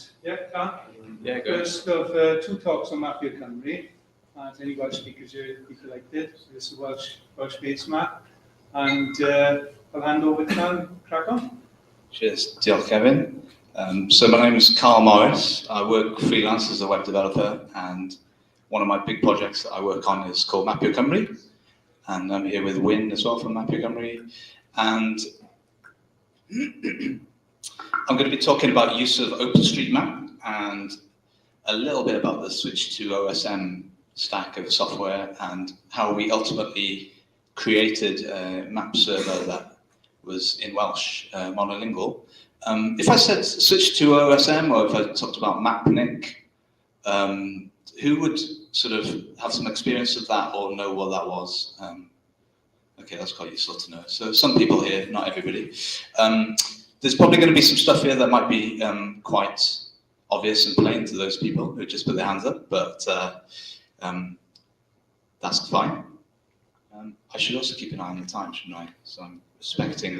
Thanks. Yeah, Dan? Yeah, go ahead. First of two talks on Mapio Cymru, and any Welsh speakers here, if you liked it. So this is Welsh-based map, and I'll hand over to Dan. Crack on. Cheers. Diolch, Kevin. So my name is Carl Morris. I work freelance as a web developer, and one of my big projects that I work on is called Mapio Cymru, and I'm here with Wyn as well from Mapio Cymru, and I'm going to be talking about use of OpenStreetMap and a little bit about the switch to OSM stack of software and how we ultimately created a map server that was in Welsh, monolingual. If I said switch to OSM, or if I talked about MapNIC, who would sort of have some experience of that or know what that was? Okay, that's quite useful to know. So some people here, not everybody. There's probably going to be some stuff here that might be quite obvious and plain to those people who just put their hands up, but that's fine. I should also keep an eye on the time, shouldn't I? So I'm respecting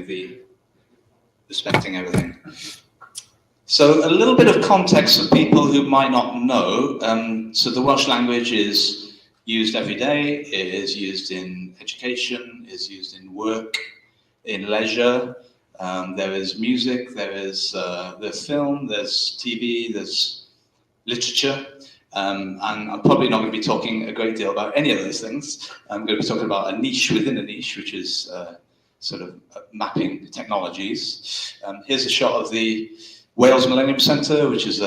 everything. So a little bit of context for people who might not know. So the Welsh language is used every day. It is used in education, is used in work, in leisure. There is music, there's film, there's TV, there's literature. And I'm probably not going to be talking a great deal about any of those things. I'm going to be talking about a niche within a niche, which is sort of mapping technologies. Here's a shot of the Wales Millennium Centre, which is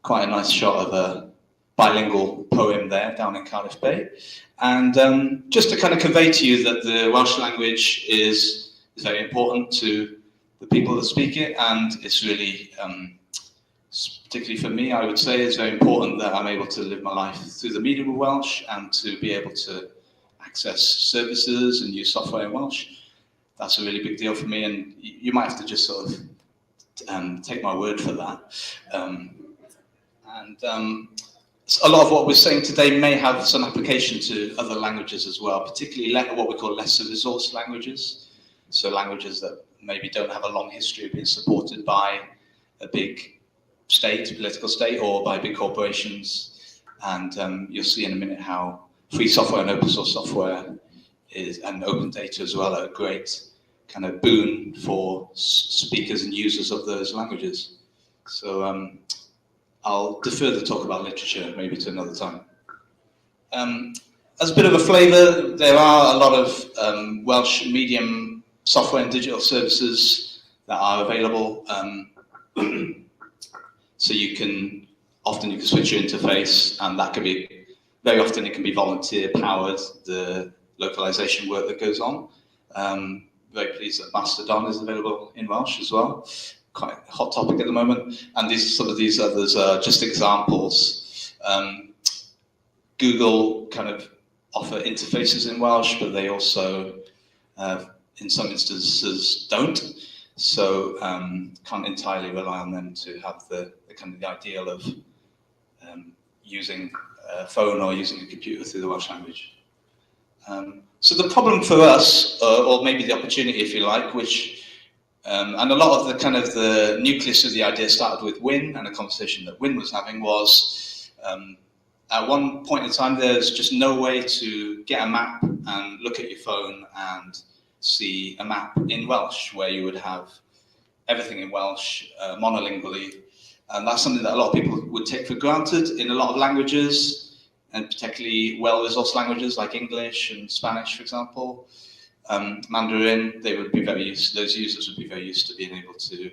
quite a nice shot of a bilingual poem there down in Cardiff Bay. And just to kind of convey to you that the Welsh language is very important to the people that speak it, and it's really, particularly for me, I would say, it's very important that I'm able to live my life through the medium of Welsh and to be able to access services and use software in Welsh. That's a really big deal for me, and you might have to just sort of take my word for that. A lot of what we're saying today may have some application to other languages as well, particularly what we call lesser resource languages. So languages that maybe don't have a long history of being supported by a big state, political state, or by big corporations. And you'll see in a minute how free software and open source software and open data as well are a great kind of boon for speakers and users of those languages. So I'll defer the talk about literature maybe to another time. As a bit of a flavour, there are a lot of Welsh medium software and digital services that are available. So often you can switch your interface, and that can be, very often it can be volunteer powered, the localization work that goes on. Very pleased that Mastodon is available in Welsh as well. Quite a hot topic at the moment. And some of these others are just examples. Google kind of offer interfaces in Welsh, but they also, in some instances, don't. So can't entirely rely on them to have the kind of the ideal of using a phone or using a computer through the Welsh language. So the problem for us, or maybe the opportunity, if you like, which and a lot of the kind of the nucleus of the idea started with Wyn, and a conversation that Wyn was having was, at one point in time, there's just no way to get a map and look at your phone and see a map in Welsh, where you would have everything in Welsh, monolingually. And that's something that a lot of people would take for granted in a lot of languages, and particularly well-resourced languages like English and Spanish, for example. Mandarin, those users would be very used to being able to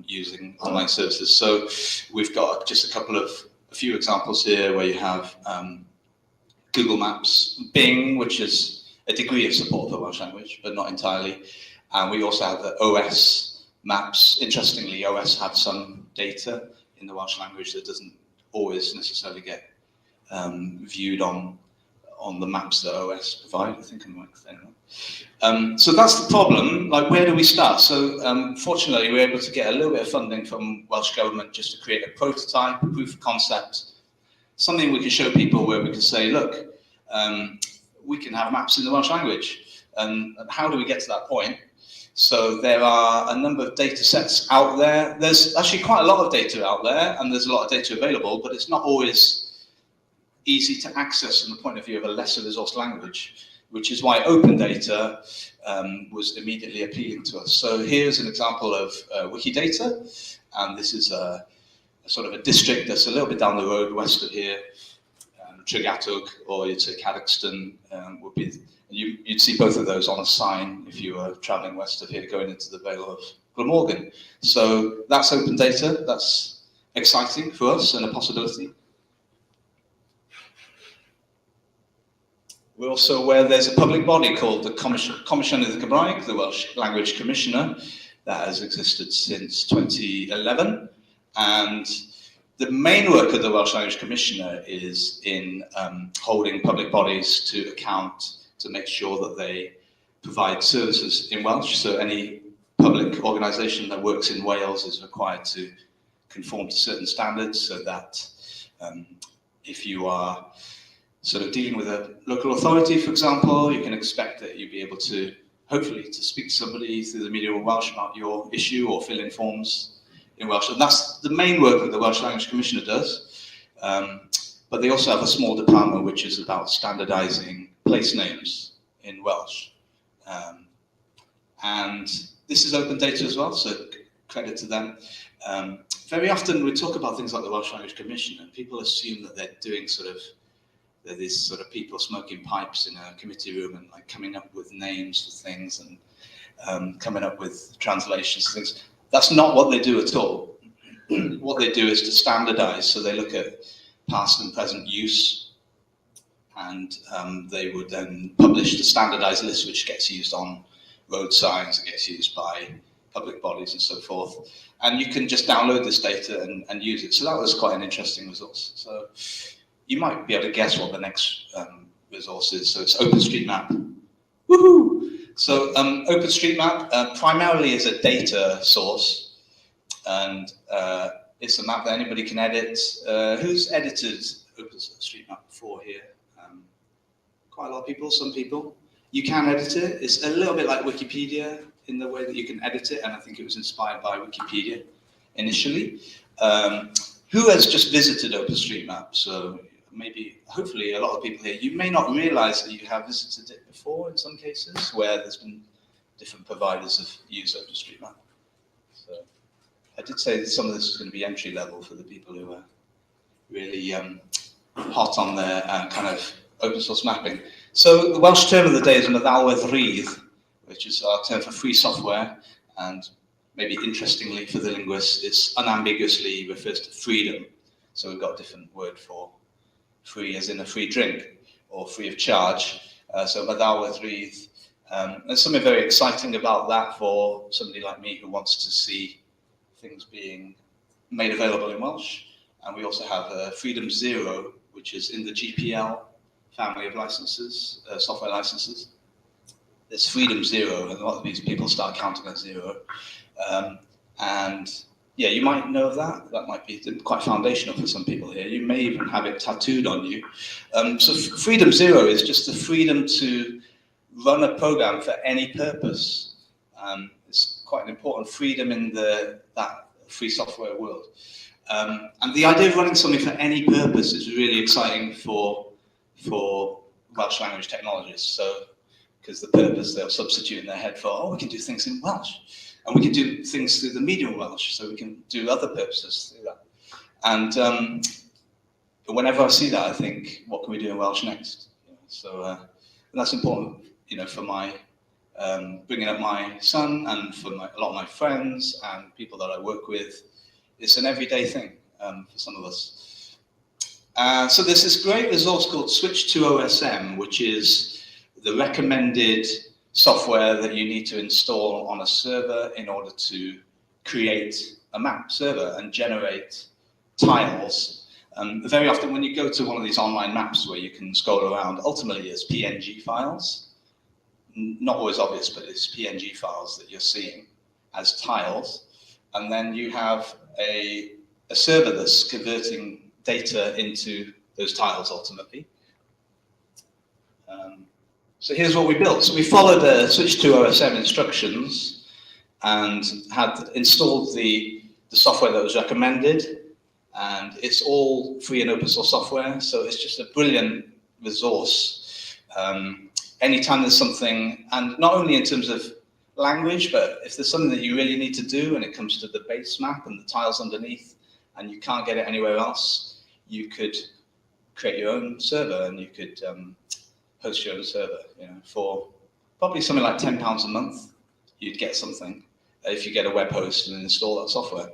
using online services. So we've got just a few examples here where you have Google Maps, Bing, which is a degree of support for the Welsh language, but not entirely. And we also have the OS maps. Interestingly, OS have some data in the Welsh language that doesn't always necessarily get viewed on the maps that OS provide. I think I'm right saying that. So that's the problem. Like, where do we start? So fortunately, we were able to get a little bit of funding from Welsh Government just to create a prototype, a proof of concept, something we can show people where we can say, look, we can have maps in the Welsh language. And how do we get to that point? So there are a number of data sets out there. There's actually quite a lot of data out there, and there's a lot of data available, but it's not always easy to access from the point of view of a lesser resource language, which is why open data was immediately appealing to us. So here's an example of Wikidata, and this is a sort of a district that's a little bit down the road west of here. Tregatug, or you'd say Cadoxton, would be. You'd see both of those on a sign if you were travelling west of here, going into the Vale of Glamorgan. So that's open data. That's exciting for us and a possibility. We're also aware there's a public body called the Comisiynydd Cymraeg, the Welsh Language Commissioner, that has existed since 2011. And the main work of the Welsh Language Commissioner is in holding public bodies to account to make sure that they provide services in Welsh. So any public organisation that works in Wales is required to conform to certain standards, so that if you are sort of dealing with a local authority, for example, you can expect that you'll be able to, hopefully, to speak to somebody through the medium of Welsh about your issue or fill in forms in Welsh. And that's the main work that the Welsh Language Commissioner does. But they also have a small department which is about standardising place names in Welsh. And this is open data as well, so credit to them. Very often we talk about things like the Welsh Language Commission, and people assume that they're doing they're these sort of people smoking pipes in a committee room and like coming up with names for things and coming up with translations and things. That's not what they do at all. What they do is to standardize. So they look at past and present use, and they would then publish the standardized list, which gets used on road signs, it gets used by public bodies and so forth. And you can just download this data and use it. So that was quite an interesting resource. So you might be able to guess what the next resource is. So it's OpenStreetMap. Woohoo! So OpenStreetMap primarily is a data source, and it's a map that anybody can edit. Who's edited OpenStreetMap before here? Quite a lot of people, some people. You can edit it. It's a little bit like Wikipedia in the way that you can edit it, and I think it was inspired by Wikipedia initially. Who has just visited OpenStreetMap? So maybe, hopefully, a lot of people here, you may not realize that you have visited it before in some cases, where there's been different providers have used OpenStreetMap. So I did say that some of this is going to be entry level for the people who are really hot on their kind of open source mapping. So the Welsh term of the day is meddalwedd rhydd, which is our term for free software, and maybe interestingly for the linguists, it's unambiguously refers to freedom. So we've got a different word for free as in a free drink, or free of charge. So meddalwedd rhydd. There's something very exciting about that for somebody like me who wants to see things being made available in Welsh. And we also have Freedom Zero, which is in the GPL family of licenses, software licenses. There's Freedom Zero, and a lot of these people start counting at zero. And yeah, you might know of that. That might be quite foundational for some people here. You may even have it tattooed on you. So Freedom Zero is just the freedom to run a program for any purpose. It's quite an important freedom in that free software world. And the idea of running something for any purpose is really exciting for Welsh language technologists. So, because the purpose they'll substitute in their head for, oh, we can do things in Welsh. And we can do things through the medium Welsh, so we can do other purposes through that. And whenever I see that, I think, what can we do in Welsh next? So and that's important, for my bringing up my son and for a lot of my friends and people that I work with. It's an everyday thing for some of us. So there's this great resource called Switch to OSM, which is the recommended software that you need to install on a server in order to create a map server and generate tiles. Very often when you go to one of these online maps where you can scroll around, ultimately it's PNG files. Not always obvious, but it's PNG files that you're seeing as tiles. And then you have a server that's converting data into those tiles ultimately. So here's what we built. So we followed Switch to OSM instructions, and had installed the software that was recommended, and it's all free and open source software, so it's just a brilliant resource. Anytime there's something, and not only in terms of language, but if there's something that you really need to do when it comes to the base map and the tiles underneath, and you can't get it anywhere else, you could create your own server and you could host your own server. You know, for probably something like £10 a month, you'd get something if you get a web host and install that software.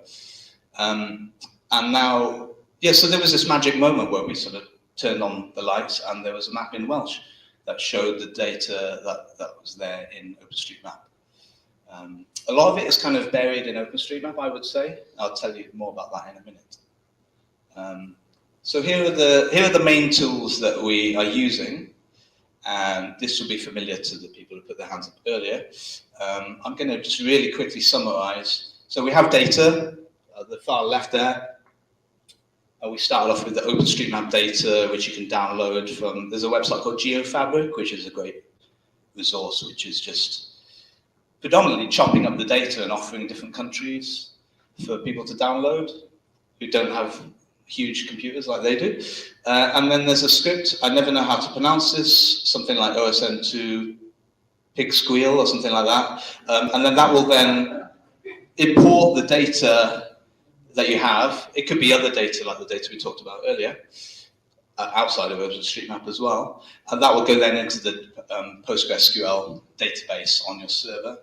And now, yeah, so there was this magic moment where we sort of turned on the lights and there was a map in Welsh that showed the data that was there in OpenStreetMap. A lot of it is kind of buried in OpenStreetMap, I would say. I'll tell you more about that in a minute. So here are the main tools that we are using, and this will be familiar to the people who put their hands up earlier. I'm going to just really quickly summarize. So we have data at the far left there. We started off with the OpenStreetMap data, which you can download from. There's a website called GeoFabric, which is a great resource, which is just predominantly chopping up the data and offering different countries for people to download who don't have huge computers like they do. And then there's a script, I never know how to pronounce this, something like OSM2 pig squeal or something like that. And then that will then import the data that you have. It could be other data like the data we talked about earlier, outside of OpenStreetMap as well. And that will go then into the PostgreSQL database on your server,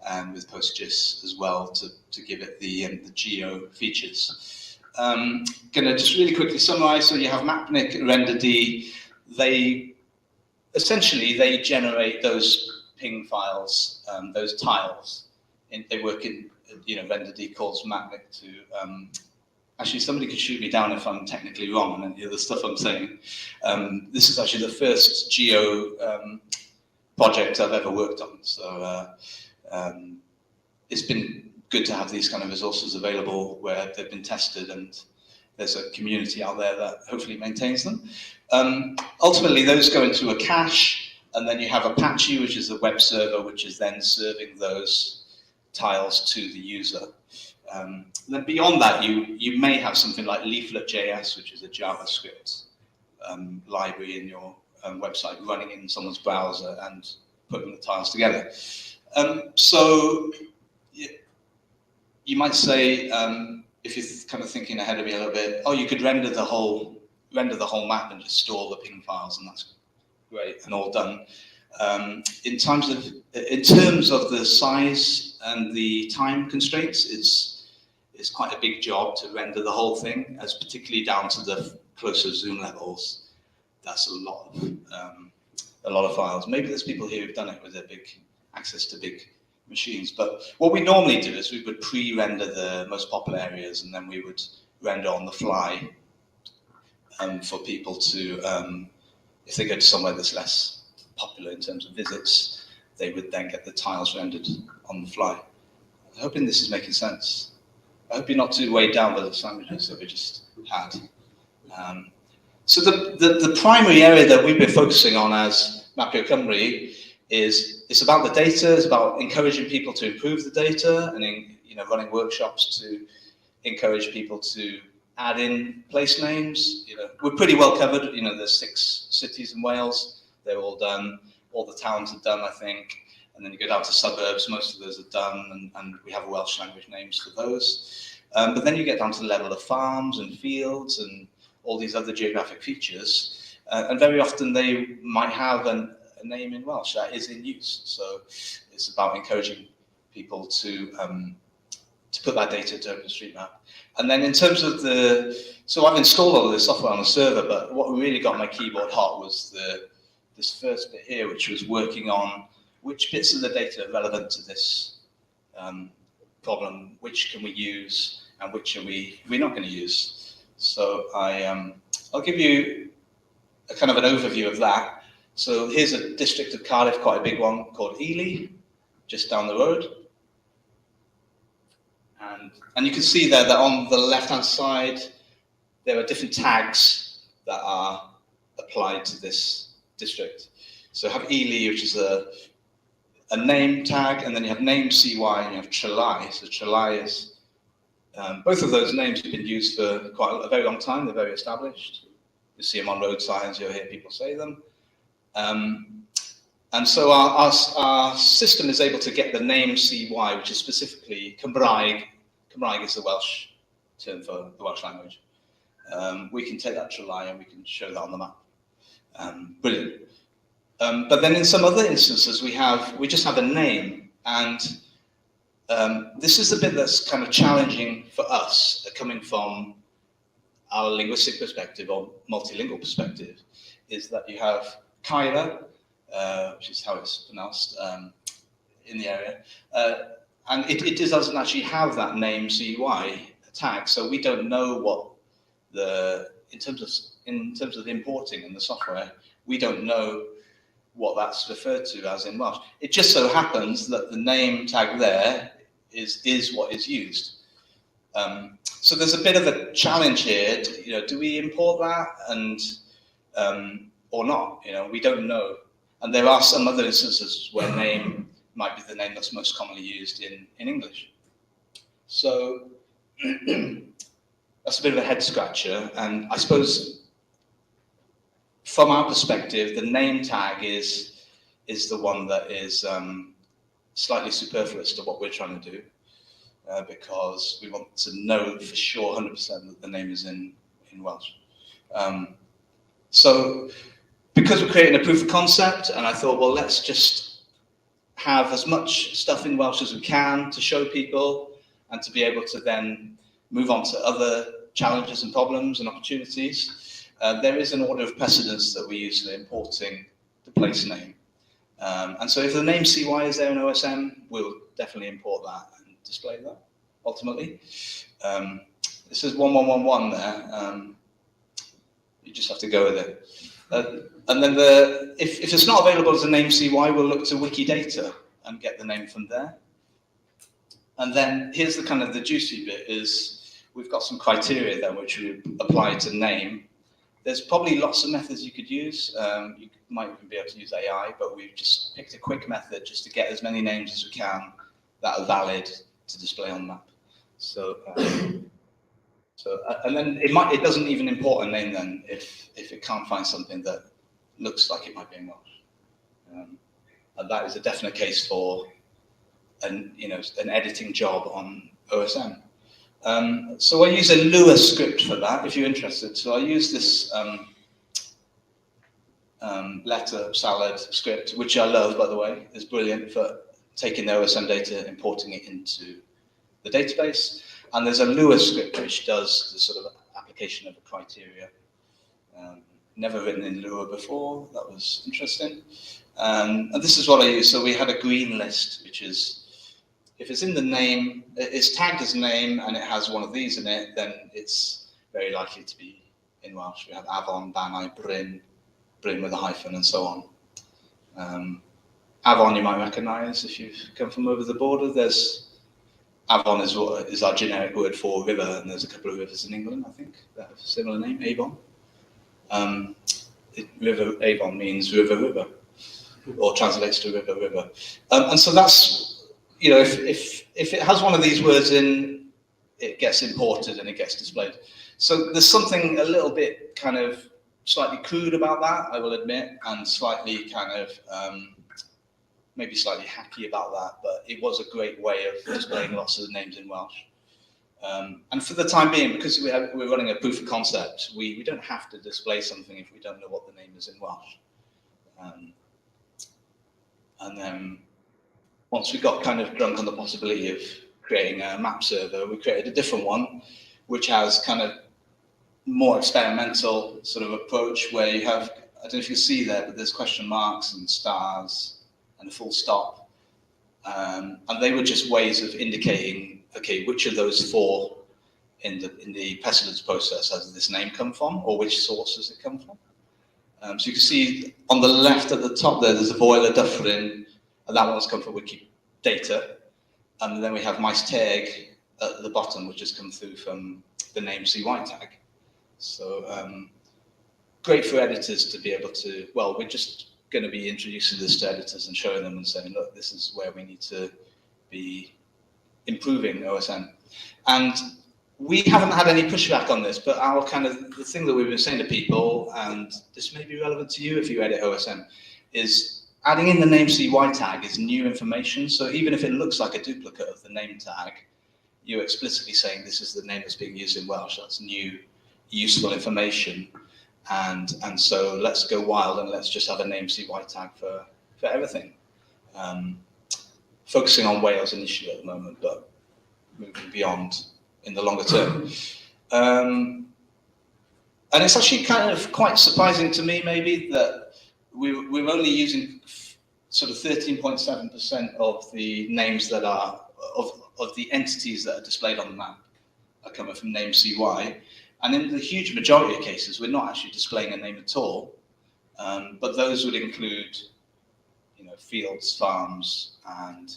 and with PostGIS as well to give it the geo features. Going to just really quickly summarize. So you have Mapnik and RenderD. They generate those ping files, those tiles. They work in, RenderD calls Mapnik to. Actually, somebody could shoot me down if I'm technically wrong on any of the stuff I'm saying. This is actually the first geo project I've ever worked on. So it's been good to have these kind of resources available where they've been tested, and there's a community out there that hopefully maintains them. Ultimately, those go into a cache, and then you have Apache, which is a web server, which is then serving those tiles to the user. Then beyond that, you may have something like Leaflet.js, which is a JavaScript library in your website running in someone's browser and putting the tiles together. So you might say, if you're kind of thinking ahead of me a little bit, oh, you could render the whole map and just store the ping files, and that's great and all done. In terms of the size and the time constraints, it's quite a big job to render the whole thing, as particularly down to the closer zoom levels. That's a lot of files. Maybe there's people here who've done it with their big access to big machines. But what we normally do is we would pre-render the most popular areas, and then we would render on the fly for people to, if they go to somewhere that's less popular in terms of visits, they would then get the tiles rendered on the fly. I'm hoping this is making sense. I hope you're not too weighed down by the sandwiches that we just had. So the primary area that we've been focusing on as Mapio Cymru is it's about the data, it's about encouraging people to improve the data, and running workshops to encourage people to add in place names. We're pretty well covered. There's 6 cities in Wales. They're all done. All the towns are done, I think. And then you go down to suburbs, most of those are done, and we have Welsh language names for those. But then you get down to the level of farms and fields and all these other geographic features. And very often they might have a name in Welsh that is in use. So it's about encouraging people to put that data to OpenStreetMap. And then in terms of so I've installed all of this software on the server, but what really got my keyboard hot was this first bit here, which was working on which bits of the data are relevant to this problem, which can we use, and which we're not going to use. So I'll give you a kind of an overview of that. So here's a district of Cardiff, quite a big one, called Ely, just down the road. And you can see there that on the left-hand side, there are different tags that are applied to this district. So have Ely, which is a name tag, and then you have name CY, and you have Trelai. So Trelai is, both of those names have been used for quite a very long time. They're very established. You see them on road signs, you'll hear people say them. And so our system is able to get the name CY, which is specifically Cymraeg. Cymraeg is the Welsh term for the Welsh language. We can take that Trelai and we can show that on the map. Brilliant. But then in some other instances, we just have a name, and this is the bit that's kind of challenging for us, coming from our linguistic perspective or multilingual perspective, is that you have Caira, which is how it's pronounced in the area, and it doesn't actually have that name CY tag, so we don't know what in terms of the importing in the software, we don't know what that's referred to as in Welsh. It just so happens that the name tag there is what is used. So there's a bit of a challenge here. Do we import that and or not? We don't know. And there are some other instances where name might be the name that's most commonly used in English. So that's a bit of a head scratcher. And I suppose from our perspective, the name tag is the one that is slightly superfluous to what we're trying to do, because we want to know for sure 100% that the name is in Welsh. So because we're creating a proof of concept, and I thought, well, let's just have as much stuff in Welsh as we can to show people and to be able to then move on to other challenges and problems and opportunities. There is an order of precedence that we use for importing the place name. And so if the name CY is there in OSM, we'll definitely import that and display that ultimately. This is 1111 there. You just have to go with it. And then if it's not available as a name CY, we'll look to Wikidata and get the name from there. And then here's the kind of the juicy bit is we've got some criteria there which we apply to name. There's probably lots of methods you could use. You might even be able to use AI, but we've just picked a quick method just to get as many names as we can that are valid to display on the map. So, and then it doesn't even import a name then if it can't find something that looks like it might be in Welsh. And that is a definite case for an editing job on OSM. So I use a Lua script for that, if you're interested. So I use this letter salad script, which I love, by the way. It's brilliant for taking the OSM data, importing it into the database. And there's a Lua script which does the sort of application of a criteria. Never written in Lua before. That was interesting. And this is what I use. So we had a green list, which is, if it's in the name, it's tagged as name and it has one of these in it, then it's very likely to be in Welsh. We have Afon, Banai, Bryn with a hyphen and so on. Afon you might recognise if you've come from over the border. Avon is our generic word for river, and there's a couple of rivers in England, I think, that have a similar name, Avon. River Avon means river, or translates to river. And so that's, if it has one of these words in, it gets imported and it gets displayed. So there's something a little bit kind of slightly crude about that, I will admit, and slightly kind of maybe slightly hacky about that, but it was a great way of displaying lots of names in Welsh. And for the time being, because we're running a proof of concept, we don't have to display something if we don't know what the name is in Welsh. And then once we got kind of drunk on the possibility of creating a map server, we created a different one, which has kind of more experimental sort of approach where you have, I don't know if you see there, but there's question marks and stars and a full stop. And they were just ways of indicating, okay, which of those four in the precedence process has this name come from, or which source does it come from? So you can see on the left at the top there's a boiler Dyffryn, and that one's come from Wikidata. And then we have Maes Teg at the bottom, which has come through from the name CY tag. So great for editors to be able to, well, we're just going to be introducing this to editors and showing them and saying, look, this is where we need to be improving OSM. And we haven't had any pushback on this, but our the thing that we've been saying to people, and this may be relevant to you if you edit OSM, is adding in the name CY tag is new information. So even if it looks like a duplicate of the name tag, you're explicitly saying this is the name that's being used in Welsh. That's new, useful information. And so let's go wild and let's just have a name CY tag for everything. Focusing on Wales initially at the moment, but moving beyond in the longer term. And it's actually kind of quite surprising to me maybe that we're only using sort of 13.7% of the names that are, of the entities that are displayed on the map are coming from name CY. And in the huge majority of cases, we're not actually displaying a name at all. But those would include, fields, farms, and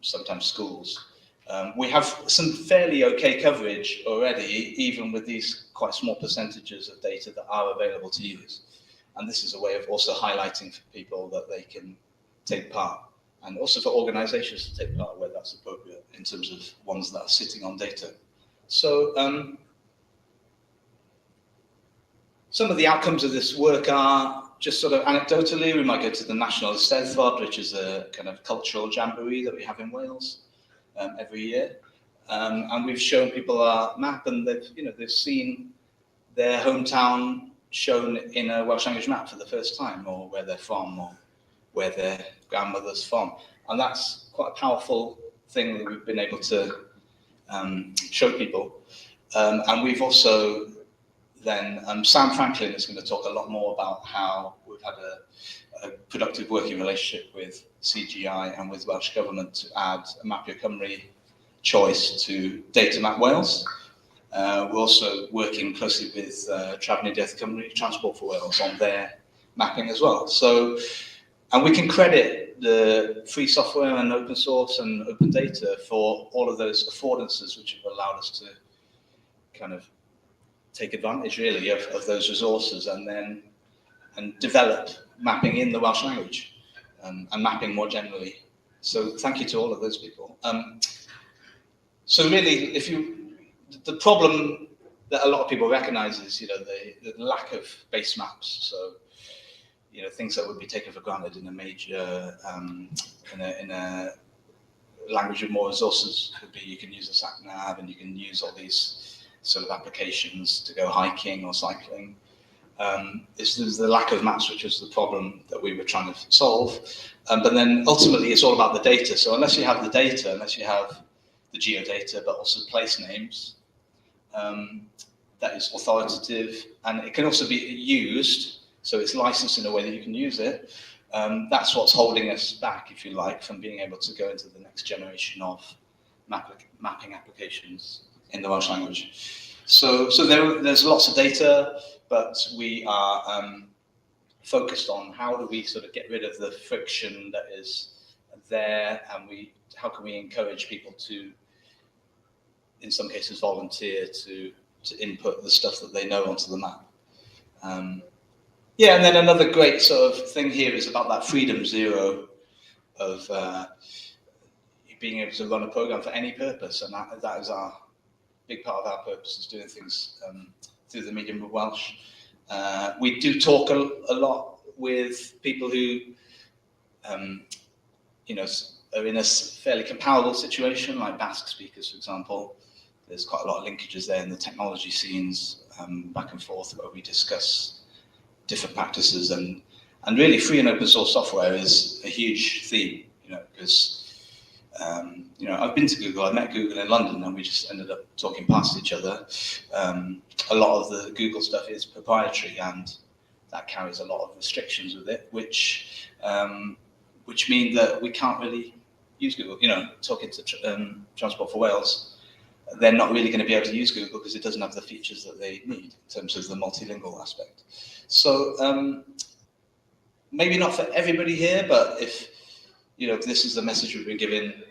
sometimes schools. We have some fairly okay coverage already, even with these quite small percentages of data that are available to use. And this is a way of also highlighting for people that they can take part, and also for organizations to take part where that's appropriate in terms of ones that are sitting on data. So some of the outcomes of this work are just sort of anecdotally. We might go to the National Eisteddfod, which is a kind of cultural jamboree that we have in Wales every year. And we've shown people our map, and they've seen their hometown shown in a Welsh language map for the first time, or where they're from, or where their grandmother's from. And that's quite a powerful thing that we've been able to show people. And we've also then, Sam Franklin is going to talk a lot more about how we've had a productive working relationship with CGI and with Welsh Government to add a Mapio Cymru choice to Data Map Wales. We're also working closely with Trafnidiaeth Cymru, Transport for Wales, on their mapping as well. So, and we can credit the free software and open source and open data for all of those affordances which have allowed us to kind of take advantage really of those resources and develop mapping in the Welsh language and mapping more generally. So thank you to all of those people. So really, the problem that a lot of people recognize is, the lack of base maps. So, things that would be taken for granted in a major, in a language with more resources would be, you can use a sat nav and you can use all these sort of applications to go hiking or cycling. It's the lack of maps, which was the problem that we were trying to solve. But then ultimately it's all about the data. So unless you have the data, unless you have the geodata, but also place names, that is authoritative, and it can also be used, so it's licensed in a way that you can use it. That's what's holding us back, if you like, from being able to go into the next generation of mapping applications in the Welsh language. So there's lots of data, but we are focused on how do we sort of get rid of the friction that is there, and how can we encourage people to, in some cases, volunteer to input the stuff that they know onto the map. Yeah, and then another great sort of thing here is about that freedom zero of being able to run a program for any purpose, and that is our big part of our purpose, is doing things through the medium of Welsh. We do talk a lot with people who, are in a fairly comparable situation, like Basque speakers, for example. There's quite a lot of linkages there in the technology scenes, back and forth, where we discuss different practices, and really free and open source software is a huge theme, because I've been to Google, I met Google in London, and we just ended up talking past each other. A lot of the Google stuff is proprietary, and that carries a lot of restrictions with it, which mean that we can't really use Google. Talking to Transport for Wales, they're not really going to be able to use Google because it doesn't have the features that they need in terms of the multilingual aspect. So maybe not for everybody here, but if this is the message we've been given,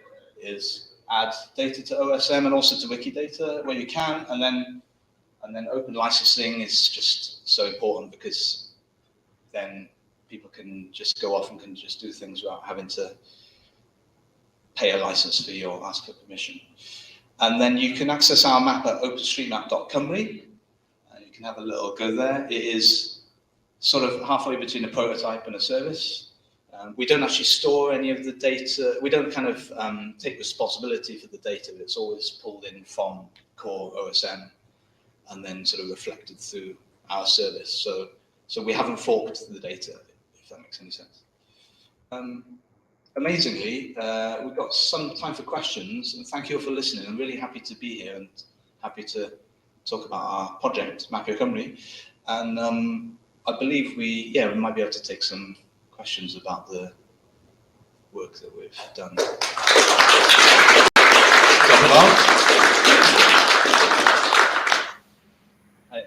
is add data to OSM and also to Wikidata where you can, and then open licensing is just so important, because then people can just go off and can just do things without having to pay a license fee or ask for permission. And then you can access our map at OpenStreetMap.Cymru. You can have a little go there. It is sort of halfway between a prototype and a service. We don't actually store any of the data. We don't kind of take responsibility for the data. It's always pulled in from core OSM and then sort of reflected through our service. So we haven't forked the data, if that makes any sense. Amazingly, we've got some time for questions, and thank you all for listening. I'm really happy to be here and happy to talk about our project, Mapio Cymru. And I believe we might be able to take some questions about the work that we've done. Hi.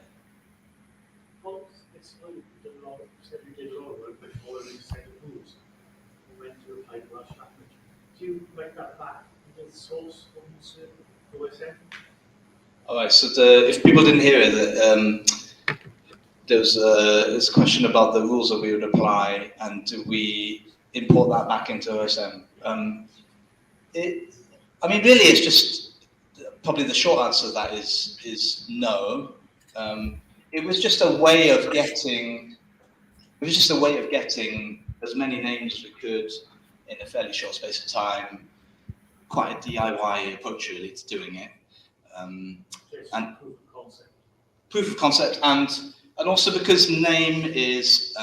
Well, it's like you did a lot of work before you set the rules. You went to apply to Welsh language. Do you write that back into the source of the OSM? All right. So if people didn't hear it, there's a question about the rules that we would apply, and do we import that back into OSM? I mean, really, it's just probably the short answer to that is no. It was just a way of getting. It was just a way of getting as many names as we could in a fairly short space of time. Quite a DIY approach, really, to doing it. And proof of concept, and also because name is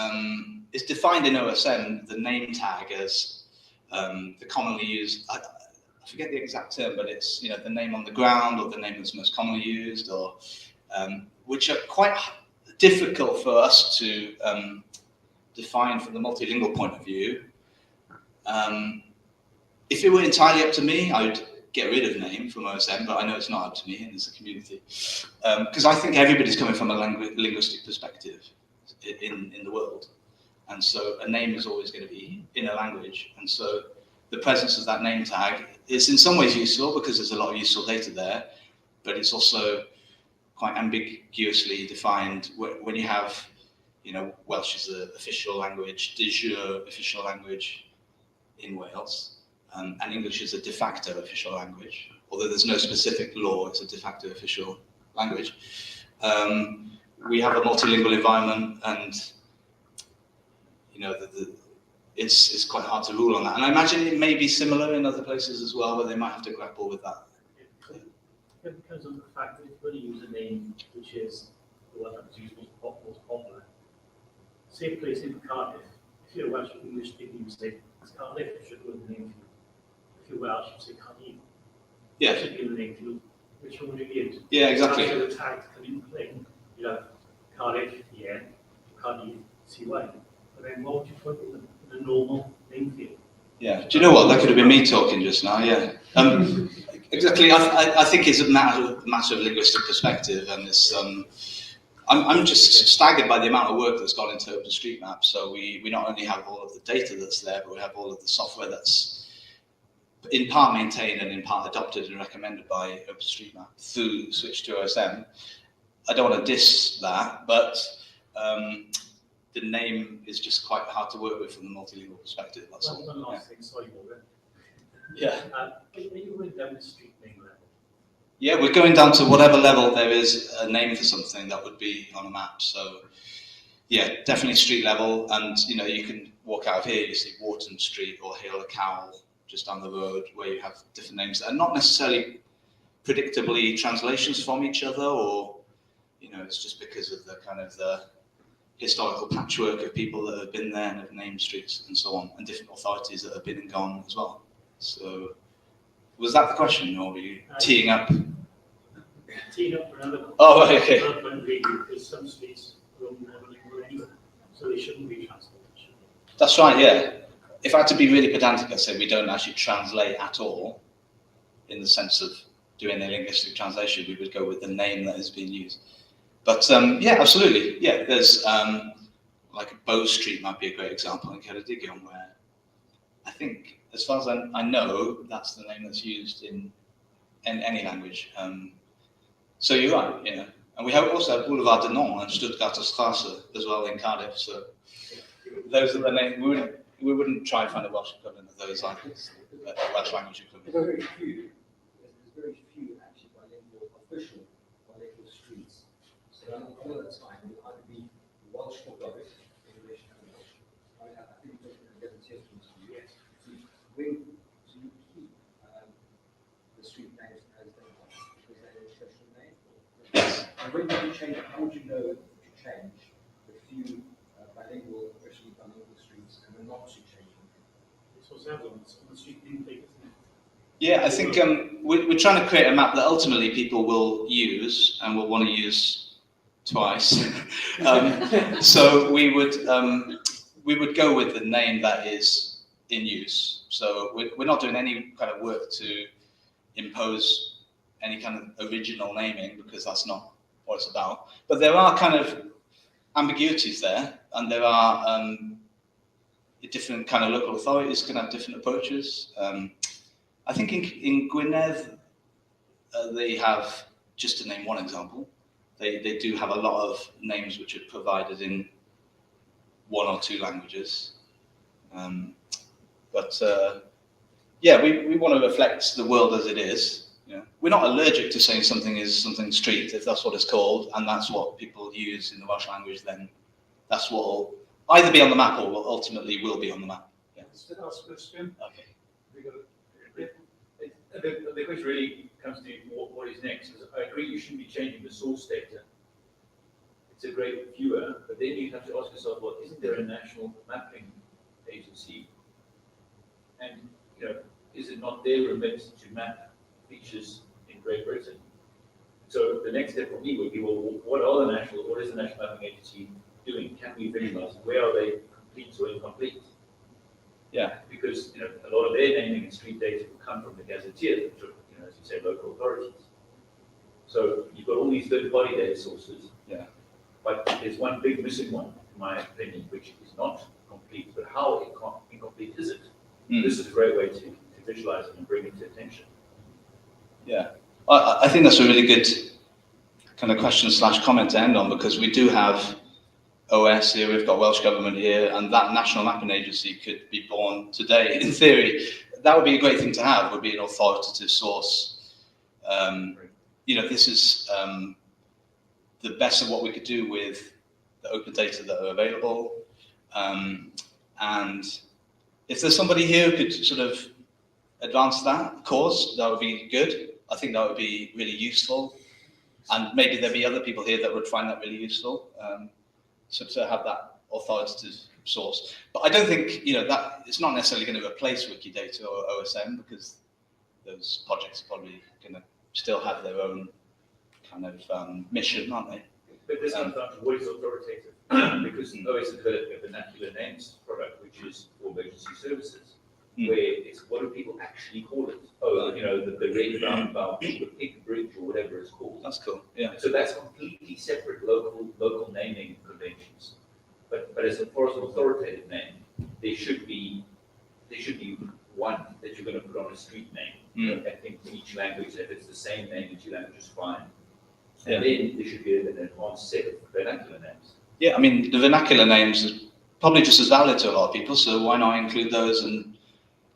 defined in OSM, the name tag as the commonly used. I forget the exact term, but it's the name on the ground or the name that's most commonly used, or which are quite difficult for us to define from the multilingual point of view. If it were entirely up to me, I would get rid of name from OSM, but I know it's not up to me, and it's a community. Because I think everybody's coming from a linguistic perspective in the world. And so a name is always going to be in a language. And so the presence of that name tag is in some ways useful because there's a lot of useful data there, but it's also quite ambiguously defined when you have, Welsh is the official language, de jure official language in Wales. And English is a de facto official language, although there's no specific law, it's a de facto official language. We have a multilingual environment, and it's quite hard to rule on that. And I imagine it may be similar in other places as well, where they might have to grapple with that. It depends on the fact that if you use a name which is the one that's used most popular, say a place in Cardiff, if you're Welsh English speaking, you say it's Cardiff, you should go with the name. If you're Welsh, you say Cardiff. Yeah. That should be the name for you. Which one would you use? Yeah, exactly. After the tag come into play, you have Cardiff, Cardiff, CY. But then what would you put in the normal name field? Yeah. Do you know what? That could have been me talking just now. Yeah. Exactly. I think it's a matter of linguistic perspective, and it's. I'm just staggered by the amount of work that's gone into OpenStreetMap. So we not only have all of the data that's there, but we have all of the software that's in part maintained and in part adopted and recommended by OpenStreetMap through switch to OSM. I don't want to diss that, but the name is just quite hard to work with from the multilingual perspective. That's all. One last thing, sorry, Morgan. Yeah. Are you going down the street name level? Yeah, we're going down to whatever level there is a name for something that would be on a map. So, yeah, definitely street level. And, you can walk out of here, you see Wharton Street or Hill Cowell just down the road, where you have different names that are not necessarily predictably translations from each other, or, it's just because of the kind of the historical patchwork of people that have been there and have named streets and so on, and different authorities that have been and gone as well. So, was that the question, or were you teeing up? Teeing up for another. Oh, right, okay. Because some streets don't have a lingual anyway, so they shouldn't be translated. That's right, yeah. If I had to be really pedantic, I'd say we don't actually translate at all, in the sense of doing a linguistic translation. We would go with the name that is being used. But yeah, absolutely. Yeah, there's like Bow Street might be a great example in Ceredigion, where I think, as far as I know, that's the name that's used in any language. So you're right, And we also have Boulevard de Nantes and Stuttgarter Straße as well in Cardiff. So those are the names. We wouldn't try to find a Welsh equivalent of those like Welsh language equivalent. There's very few actually bilingual, official bilingual streets. So a lot of the time it will either be Welsh or Gothic, English and Welsh. I think you're talking about the yes. So you keep the street names as they are, because they're a special name. And when you change it, how would you know to change the few bilingual, officially bilingual streets and the not to change them? It's what's happened on the street intake, isn't it? Yeah, I think we're trying to create a map that ultimately people will use and will want to use twice. So we would go with the name that is in use. So we're not doing any kind of work to impose any kind of original naming, because that's not what it's about. But there are kind of ambiguities there, and there are different kind of local authorities can have different approaches. I think in Gwynedd, they have, just to name one example, they do have a lot of names which are provided in one or two languages. Yeah, we want to reflect the world as it is. You know, we're not allergic to saying something is something street, if that's what it's called, and that's what people use in the Welsh language, then that's what will either be on the map or ultimately will be on the map. Yeah. Last question. Okay. The question really comes to what is next. Because I agree you shouldn't be changing the source data. It's a great viewer, but then you have to ask yourself, well, isn't there a national mapping agency? And is it not their remit to map features in Great Britain? So the next step for me would be, well, what is the national mapping agency doing? Can we visualize it? Where are they complete or incomplete? Yeah. Because a lot of their naming and street data will come from the gazetteers, which are, as you say, local authorities. So you've got all these third-party data sources. Yeah. But there's one big missing one, in my opinion, which is not complete. But how incomplete is it? This is a great way to visualize it and bring it to attention. Yeah, I think that's a really good kind of question / comment to end on, because we do have OS here, we've got Welsh Government here, and that national mapping agency could be born today. In theory, that would be a great thing to have, would be an authoritative source. This is the best of what we could do with the open data that are available. And if there's somebody here who could sort of advance that cause, that would be good. I think that would be really useful. And maybe there'd be other people here that would find that really useful. So to have that authoritative source. But I don't think, that it's not necessarily going to replace Wikidata or OSM, because those projects are probably going to still have their own kind of mission, aren't they? But this comes down to what is authoritative, because OS developed a vernacular names product, which is for emergency services, where it's what do people actually call it? Oh, the red roundabout, the pig bridge, or whatever it's called. That's cool. Yeah. So that's completely separate local naming conventions. But as far as an authoritative name, there should be one that you're going to put on a street name. I think in each language, if it's the same name in two languages, fine. And then there should be an advanced set of vernacular names. Yeah, I mean, the vernacular names are probably just as valid to a lot of people, so why not include those and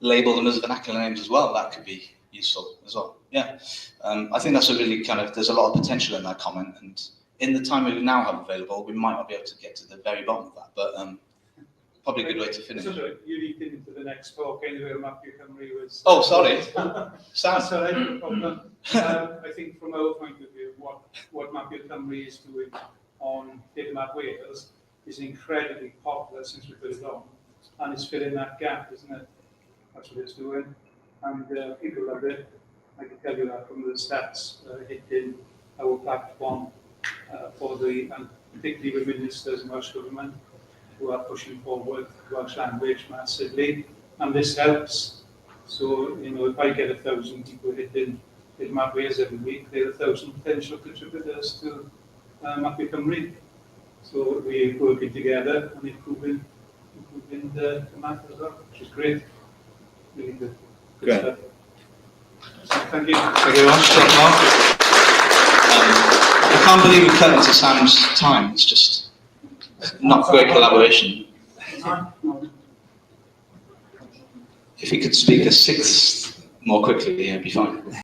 label them as vernacular names as well? That could be useful as well. Yeah, I think that's a really there's a lot of potential in that comment, and in the time we now have available, we might not be able to get to the very bottom of that, but probably a good way to finish. So you lead into the next talk anyway. Mapio Cymru was. Oh, sorry. Sam. Sorry, no problem. I think from our point of view, what Mapio Cymru is doing on Data Map Wales is incredibly popular since we put it on, and it's filling that gap, isn't it? That's what it's doing, and people love it. I can tell you that from the stats hitting our platform for and particularly with ministers in Welsh Government who are pushing forward Welsh language massively, and this helps. So, if I get 1,000 people hitting Map Wales every week, there are 1,000 potential contributors to Mapio Cymru. So we're working together and improving the map as well, which is great. Really good. Great. Stuff. So, thank you. Thank you very much. I can't believe we cut into Sam's time. It's just not great collaboration. time? If he could speak a sixth more quickly, it'd be fine.